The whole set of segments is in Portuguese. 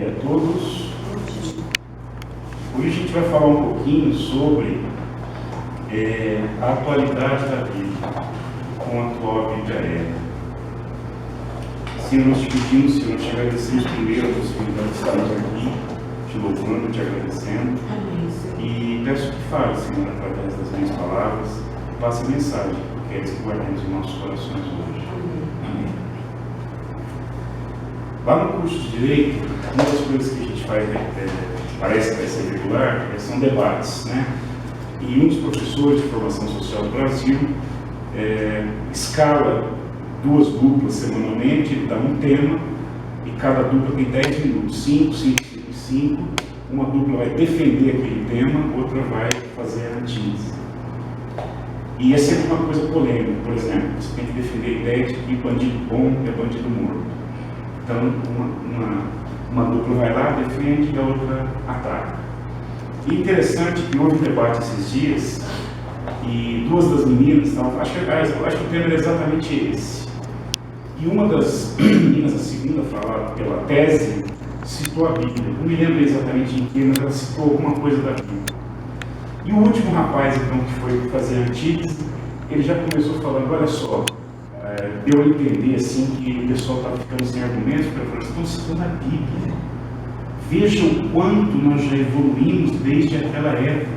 dia a todos. Hoje a gente vai falar um pouquinho sobre a atualidade da Bíblia, com a atual Bíblia é. Senhor, nós te pedimos, Senhor, te agradecemos primeiro a possibilidade de estarmos aqui, te louvando, te agradecendo. E peço que fale, Senhor, através das minhas palavras, passe a mensagem, que queres que guardemos em nossos corações hoje. Amém. Lá no curso de Direito, uma das coisas que a gente faz, parece que vai ser regular, são debates, né? E um dos professores de formação social do Brasil escala 2 duplas semanalmente, ele dá um tema, e cada dupla tem 10 minutos, 5, 5, 5 e 5. Uma dupla vai defender aquele tema, outra vai fazer a antítese. E é sempre uma coisa polêmica. Por exemplo, você tem que defender a ideia de que bandido bom é bandido morto. Então, uma dupla vai lá, defende, e a outra ataca. E interessante que houve um debate esses dias, e 2 das meninas estavam, acho que o tema era exatamente esse. E uma das meninas, a segunda, falava pela tese, citou a Bíblia. Não me lembro exatamente em que, mas ela citou alguma coisa da Bíblia. E o último rapaz, então, que foi fazer a antítese, ele já começou falando, olha só, deu a entender assim que o pessoal estava ficando sem argumentos, para falar, estão citando a Bíblia. Vejam o quanto nós já evoluímos desde aquela época.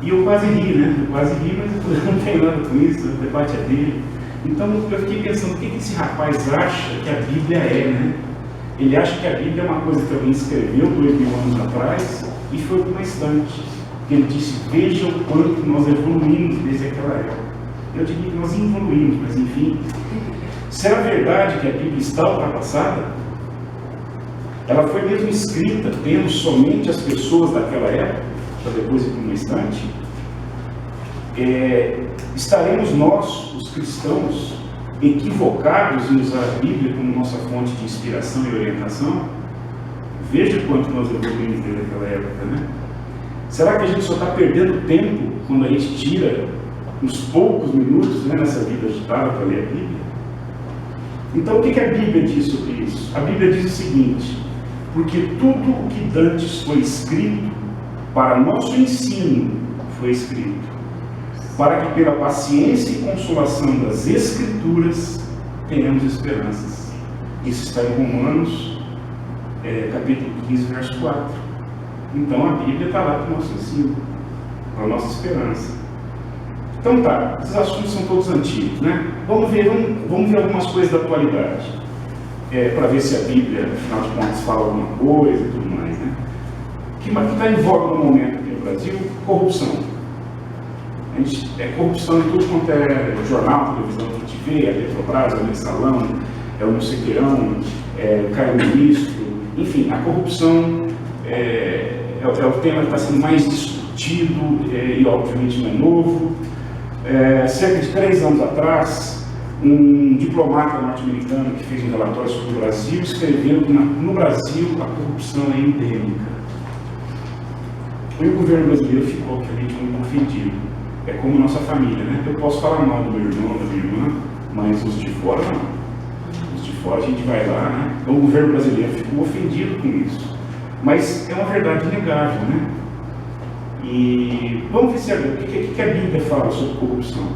E eu quase ri, né? Mas não tem nada com isso, o debate é dele. Então eu fiquei pensando, o que esse rapaz acha que a Bíblia é, né? Ele acha que a Bíblia é uma coisa que alguém escreveu 2000 anos atrás e foi para uma estante. Ele disse, veja o quanto nós evoluímos desde aquela época. Eu diria que nós evoluímos, mas enfim. Será verdade que a Bíblia está ultrapassada? Ela foi mesmo escrita tendo somente as pessoas daquela época, para depois ir para uma estante? Estaremos nós, os cristãos, equivocados em usar a Bíblia como nossa fonte de inspiração e orientação? Veja quanto nós evoluímos desde aquela época, né? Será que a gente só está perdendo tempo quando a gente tira uns poucos minutos, né, nessa vida agitada para ler a Bíblia? Então, o que a Bíblia diz sobre isso? A Bíblia diz o seguinte: porque tudo o que dantes foi escrito, para nosso ensino foi escrito, para que pela paciência e consolação das Escrituras tenhamos esperanças. Isso está em Romanos, capítulo 15, verso 4. Então a Bíblia está lá para o nosso ensino, para a nossa esperança. Então tá, esses assuntos são todos antigos, né? Vamos ver algumas coisas da atualidade, para ver se a Bíblia, afinal de contas, fala alguma coisa e tudo mais, né? O que está em voga no momento aqui no Brasil? Corrupção. Corrupção em tudo quanto é jornal, televisão, TV, a Petrobras, o mensalão, o não sei queirão, caiu ministro, enfim, a corrupção é o tema que está sendo mais discutido e obviamente não é novo. Cerca de 3 anos atrás, um diplomata norte-americano que fez um relatório sobre o Brasil escreveu que no Brasil a corrupção é endêmica. E o governo brasileiro ficou, obviamente, muito ofendido. É como nossa família, né? Eu posso falar mal do meu irmão, da minha irmã, mas os de fora não. Os de fora a gente vai lá, né? Então o governo brasileiro ficou ofendido com isso. Mas é uma verdade inegável, né? E vamos ver se o que a Bíblia fala sobre corrupção.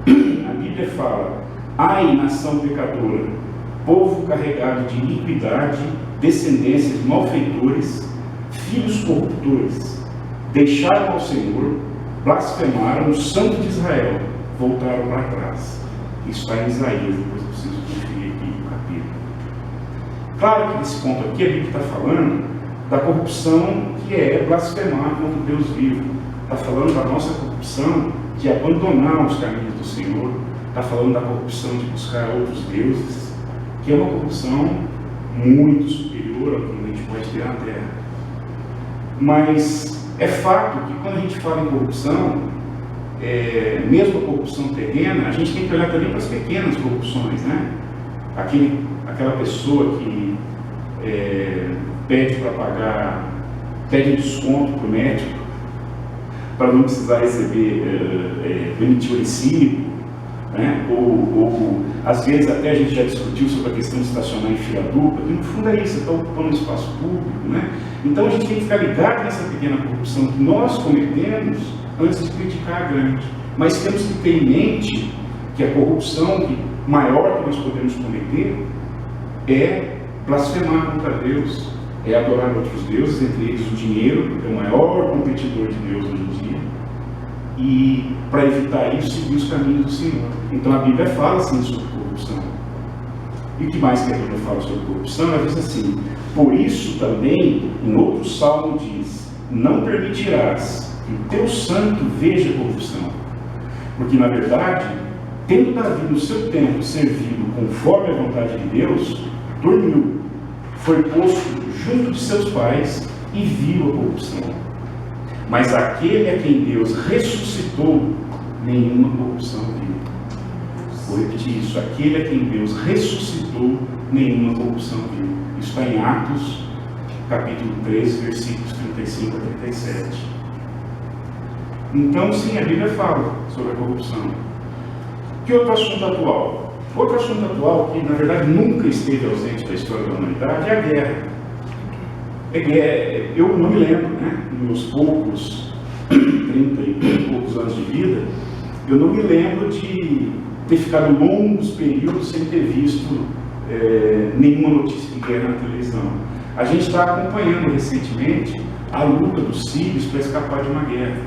A Bíblia fala: ai, nação pecadora, povo carregado de iniquidade, descendências de malfeitores, filhos corruptores, deixaram ao Senhor, blasfemaram o Santo de Israel, voltaram para trás. Isso está em Isaías, depois eu preciso conferir aqui o capítulo. Claro que nesse ponto aqui a Bíblia está falando da corrupção que é blasfemar contra o Deus vivo. Está falando da nossa corrupção de abandonar os caminhos do Senhor. Está falando da corrupção de buscar outros deuses, que é uma corrupção muito superior ao que a gente pode ter na Terra. Mas é fato que quando a gente fala em corrupção, mesmo a corrupção terrena, a gente tem que olhar também para as pequenas corrupções, né? Aquela pessoa que pede para pagar, pede desconto para o médico, para não precisar receber, emitir o recibo, né? Ou Às vezes até a gente já discutiu sobre a questão de estacionar em fila dupla, que no fundo é isso, está ocupando um espaço público, né? Então a gente tem que ficar ligado nessa pequena corrupção que nós cometemos antes de criticar a grande. Mas temos que ter em mente que a corrupção maior que nós podemos cometer é blasfemar contra Deus, é adorar outros deuses, entre eles o dinheiro, porque é o maior competidor de Deus hoje em dia, e para evitar isso, seguir os caminhos do Senhor. Então a Bíblia fala assim sobre corrupção. E o que mais que a Bíblia fala sobre corrupção? Ela diz assim: por isso também, em outro salmo diz, não permitirás que o teu santo veja corrupção. Porque na verdade, tendo Davi no seu tempo servido conforme a vontade de Deus, dormiu, foi posto junto de seus pais e viu a corrupção. Mas aquele a quem Deus ressuscitou, nenhuma corrupção viu. Vou repetir isso: aquele a quem Deus ressuscitou, nenhuma corrupção viu. Isso está em Atos, capítulo 13, versículos 35 a 37. Então, sim, a Bíblia fala sobre a corrupção. Que outro assunto atual? Outro assunto atual que, na verdade, nunca esteve ausente da história da humanidade é a guerra. Eu não me lembro, né, nos meus poucos 30 e poucos anos de vida, eu não me lembro de ter ficado longos períodos sem ter visto nenhuma notícia de guerra na televisão. A gente está acompanhando recentemente a luta dos sírios para escapar de uma guerra.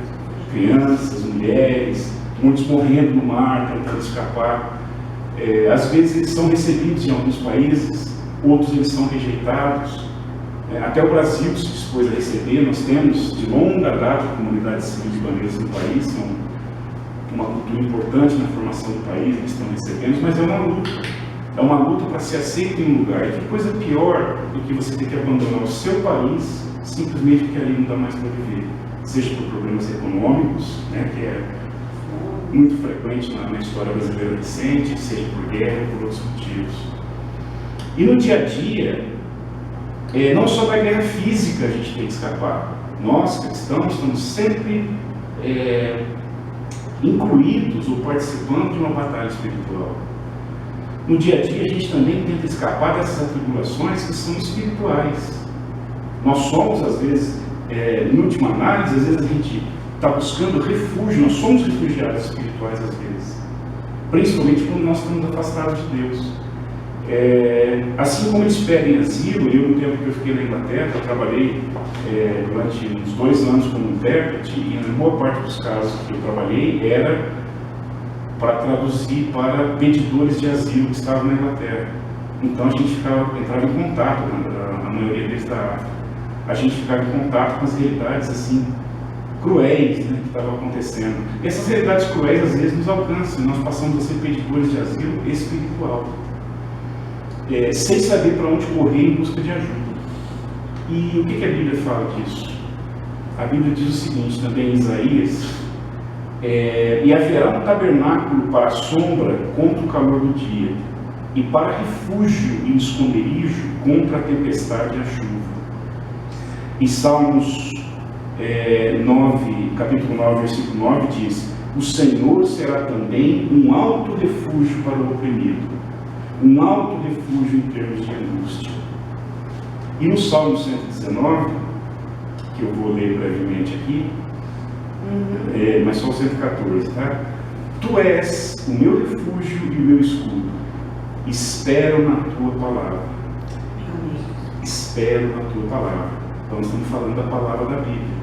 Crianças, mulheres, muitos morrendo no mar, tentando escapar. Às vezes eles são recebidos em alguns países, outros eles são rejeitados. Até o Brasil se dispôs a receber. Nós temos de longa data comunidades sírio-libanesas no país, são uma cultura importante na formação do país, eles estão recebendo, mas é uma luta para ser aceito em um lugar. E que coisa pior do que você ter que abandonar o seu país simplesmente porque ali não dá mais para viver, seja por problemas econômicos, né, que é muito frequente na história brasileira recente, seja por guerra ou por outros motivos. E no dia a dia, não só da guerra física a gente tem que escapar. Nós, cristãos, estamos sempre incluídos ou participando de uma batalha espiritual. No dia a dia a gente também tenta escapar dessas atribulações que são espirituais. Nós somos, às vezes, em última análise, às vezes a gente está buscando refúgio, nós somos refugiados espirituais às vezes, principalmente quando nós estamos afastados de Deus. Assim como eles pedem asilo, eu no tempo que eu fiquei na Inglaterra, eu trabalhei durante uns 2 anos como intérprete, e na boa parte dos casos que eu trabalhei era para traduzir para pedidores de asilo que estavam na Inglaterra. Então a gente entrava em contato, a maioria deles da África, a gente ficava em contato com as realidades assim cruéis, né, que estavam acontecendo. E essas realidades cruéis às vezes nos alcançam, nós passamos a ser pedidores de asilo espiritual. Sem saber para onde correr em busca de ajuda. E o que a Bíblia fala disso? A Bíblia diz o seguinte, também em Isaías: e haverá um tabernáculo para a sombra contra o calor do dia, e para refúgio e esconderijo contra a tempestade e a chuva. E Salmos 9, capítulo 9, versículo 9 diz: o Senhor será também um alto refúgio para o oprimido, um alto refúgio em termos de angústia. E no Salmo 119, que eu vou ler brevemente aqui, mas só o 114, tá? Tu és o meu refúgio e o meu escudo, espero na tua palavra. Espero na tua palavra. Então, estamos falando da palavra da Bíblia,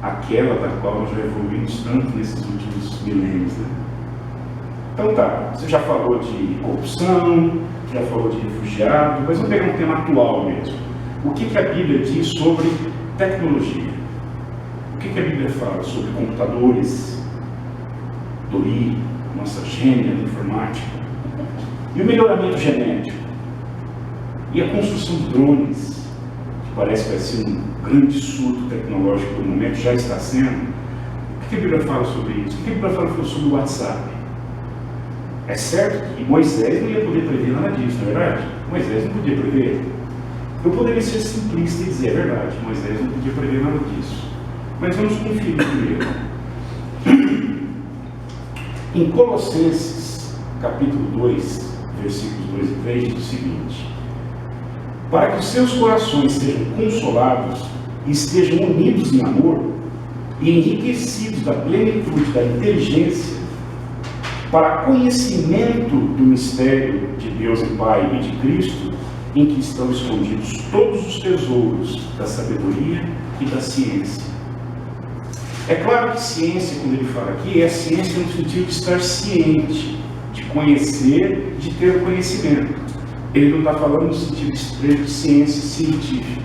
aquela da qual nós já evoluímos tanto nesses últimos milênios, né? Então tá, você já falou de corrupção, já falou de refugiado, mas vamos pegar um tema atual mesmo. O que a Bíblia diz sobre tecnologia? O que a Bíblia fala sobre computadores, TI, nossa gênia da informática, e o melhoramento genético, e a construção de drones, que parece que vai ser um grande surto tecnológico do momento, já está sendo. O que a Bíblia fala sobre isso? O que a Bíblia fala sobre o WhatsApp? É certo que Moisés não ia poder prever nada disso, não é verdade? Moisés não podia prever. Eu poderia ser simplista e dizer, é verdade, Moisés não podia prever nada disso. Mas vamos conferir primeiro. Em Colossenses, capítulo 2, versículos 2 e 3, diz o seguinte: para que os seus corações sejam consolados e estejam unidos em amor e enriquecidos da plenitude da inteligência, para conhecimento do mistério de Deus e Pai e de Cristo, em que estão escondidos todos os tesouros da sabedoria e da ciência. É claro que ciência, quando ele fala aqui, é ciência no sentido de estar ciente, de conhecer, de ter conhecimento. Ele não está falando no sentido de ciência científica.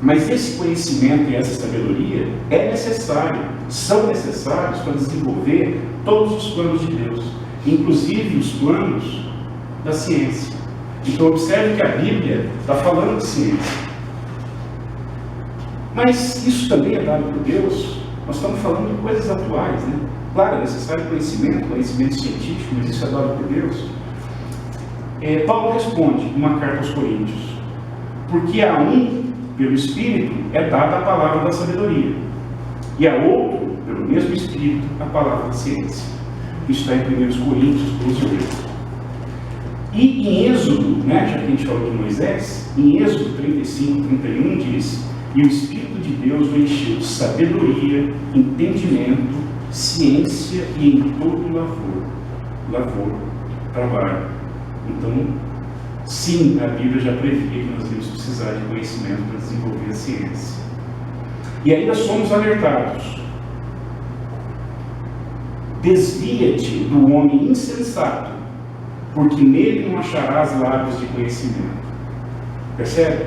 Mas esse conhecimento e essa sabedoria é necessário, são necessários para desenvolver todos os planos de Deus, inclusive os planos da ciência. Então observe que a Bíblia está falando de ciência. Mas isso também é dado por Deus. Nós estamos falando de coisas atuais, né? Claro, é necessário conhecimento científico, mas isso é dado por Deus. Paulo responde numa carta aos Coríntios: porque a um, pelo Espírito, é dada a palavra da sabedoria, e a outro, pelo mesmo Espírito, a palavra da ciência. Isso está em 1 Coríntios 12:8. E em Êxodo, já que a gente falou de Moisés, em Êxodo 35:31 diz: e o Espírito de Deus o encheu de sabedoria, entendimento, ciência e em todo lavor, trabalho. Então, sim, a Bíblia já previa que nós íamos precisar de conhecimento para desenvolver a ciência. E ainda somos alertados: desvia-te do homem insensato, porque nele não acharás lábios de conhecimento. Percebe?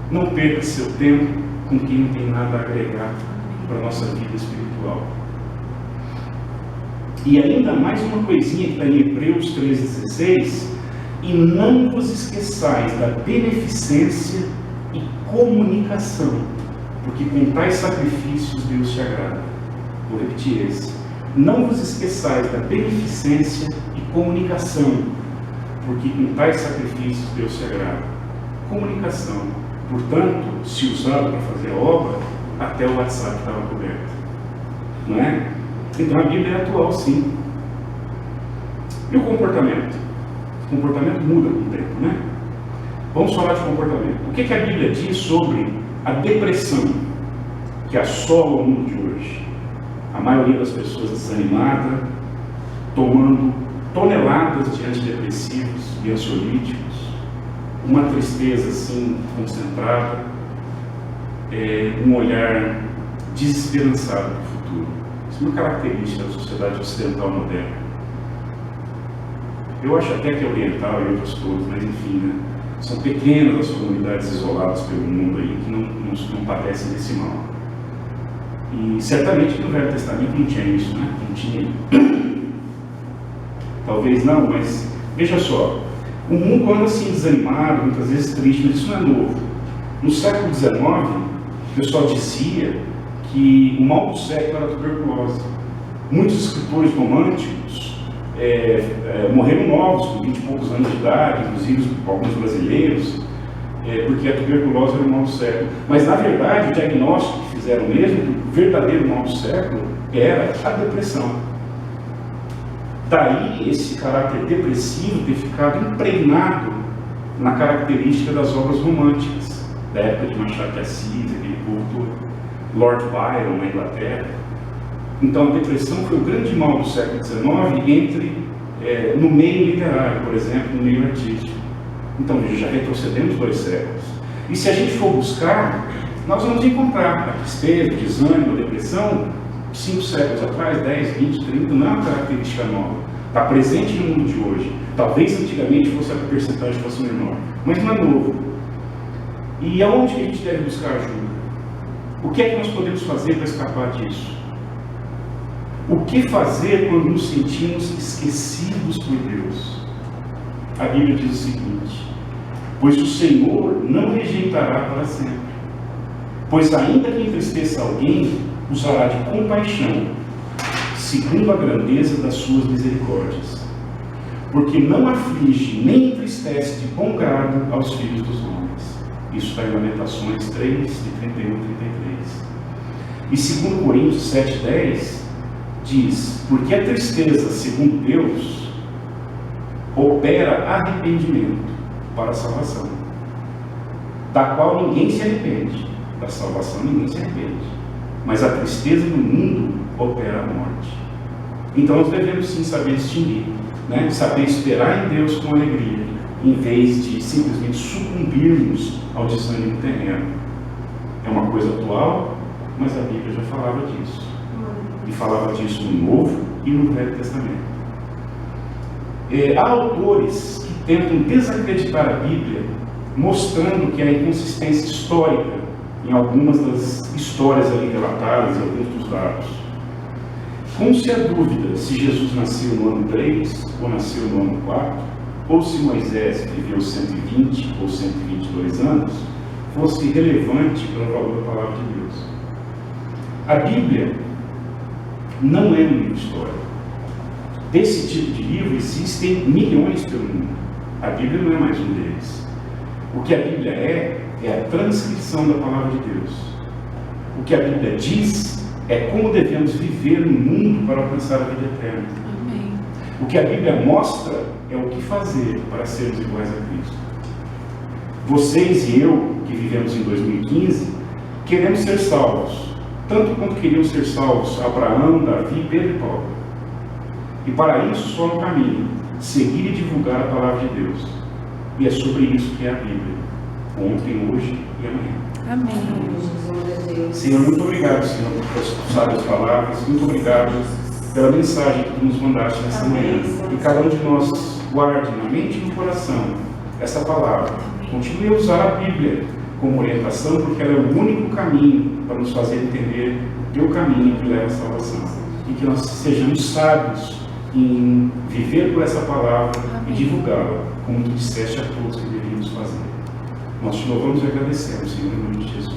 Não perca seu tempo com quem não tem nada a agregar para a nossa vida espiritual. E ainda mais uma coisinha que está em Hebreus 13:16: e não vos esqueçais da beneficência e comunicação, porque com tais sacrifícios Deus se agrada. Vou repetir esse: não vos esqueçais da beneficência e comunicação, porque com tais sacrifícios Deus se agrada. Comunicação. Portanto, se usado para fazer a obra, até o WhatsApp estava coberto. Não é? Então a Bíblia é atual, sim. E o comportamento? O comportamento muda com o tempo, né? Vamos falar de comportamento. O que a Bíblia diz sobre a depressão que assola o mundo de hoje? A maioria das pessoas desanimada, tomando toneladas de antidepressivos e ansiolíticos, uma tristeza assim concentrada, um olhar desesperançado para o futuro. Isso é uma característica da sociedade ocidental moderna. Eu acho até que é oriental e outros todos, mas enfim, né? São pequenas as comunidades isoladas pelo mundo aí que não padecem desse mal. E certamente que no Velho Testamento não tinha isso, né? Não tinha. Talvez não, mas veja só. O mundo anda assim desanimado, muitas vezes triste, mas isso não é novo. No século XIX, o pessoal dizia que o mal do século era a tuberculose. Muitos escritores românticos morreram novos, com 20 e poucos anos de idade, inclusive alguns brasileiros, porque a tuberculose era o mal do século. Mas, na verdade, o diagnóstico que fizeram mesmo, que o verdadeiro mal do século era a depressão. Daí esse caráter depressivo ter ficado impregnado na característica das obras românticas, da época de Machado de Assis, aquele povo todo, Lord Byron na Inglaterra. Então a depressão foi o grande mal do século XIX no meio literário, por exemplo, no meio artístico. Então já retrocedemos 2 séculos. E se a gente for buscar, nós vamos encontrar a tristeza, o desânimo, a depressão, 5 séculos atrás, 10, 20, 30, não é uma característica nova. Está presente no mundo de hoje. Talvez antigamente a percentagem fosse menor, mas não é novo. E aonde que a gente deve buscar ajuda? O que é que nós podemos fazer para escapar disso? O que fazer quando nos sentimos esquecidos por Deus? A Bíblia diz o seguinte: pois o Senhor não rejeitará para sempre, pois ainda que entristeça alguém, usará de compaixão, segundo a grandeza das suas misericórdias, porque não aflige nem entristece de bom grado aos filhos dos homens. Isso está em Lamentações 3, de 31 a 33. E segundo Coríntios 7:10, diz: porque a tristeza, segundo Deus, opera arrependimento para a salvação, da qual ninguém se arrepende. Da salvação ninguém se arrepende, mas a tristeza no mundo opera a morte. Então nós devemos sim saber distinguir, né? Saber esperar em Deus com alegria, em vez de simplesmente sucumbirmos ao desânimo terreno. É uma coisa atual, mas a Bíblia já falava disso. E falava disso no Novo e no Velho Testamento. Há autores que tentam desacreditar a Bíblia, mostrando que há inconsistência histórica em algumas das histórias ali relatadas, em alguns dos dados. Como se a dúvida se Jesus nasceu no ano 3 ou nasceu no ano 4, ou se Moisés viveu 120 ou 122 anos, fosse relevante para o valor da palavra de Deus. A Bíblia não é um livro histórico. Desse tipo de livro existem milhões pelo mundo. A Bíblia não é mais um deles. O que a Bíblia é a transcrição da palavra de Deus. O que a Bíblia diz é como devemos viver no mundo para alcançar a vida eterna. Amém. O que a Bíblia mostra é o que fazer para sermos iguais a Cristo. Vocês e eu, que vivemos em 2015, queremos ser salvos, tanto quanto queriam ser salvos Abraão, Davi, Pedro e Paulo. E para isso só um caminho: seguir e divulgar a palavra de Deus. E é sobre isso que é a Bíblia, ontem, hoje e amanhã. Amém. Senhor, muito obrigado, Senhor, por sábias palavras. Muito obrigado pela mensagem que tu nos mandaste nessa manhã. E cada um de nós guarde na mente e no coração essa palavra. Continue a usar a Bíblia como orientação, porque ela é o único caminho para nos fazer entender o teu caminho que leva à salvação. E que nós sejamos sábios em viver por essa palavra e divulgá-la, como tu disseste a todos que deveríamos fazer. Nós te louvamos e agradecemos, Senhor, em nome de Jesus.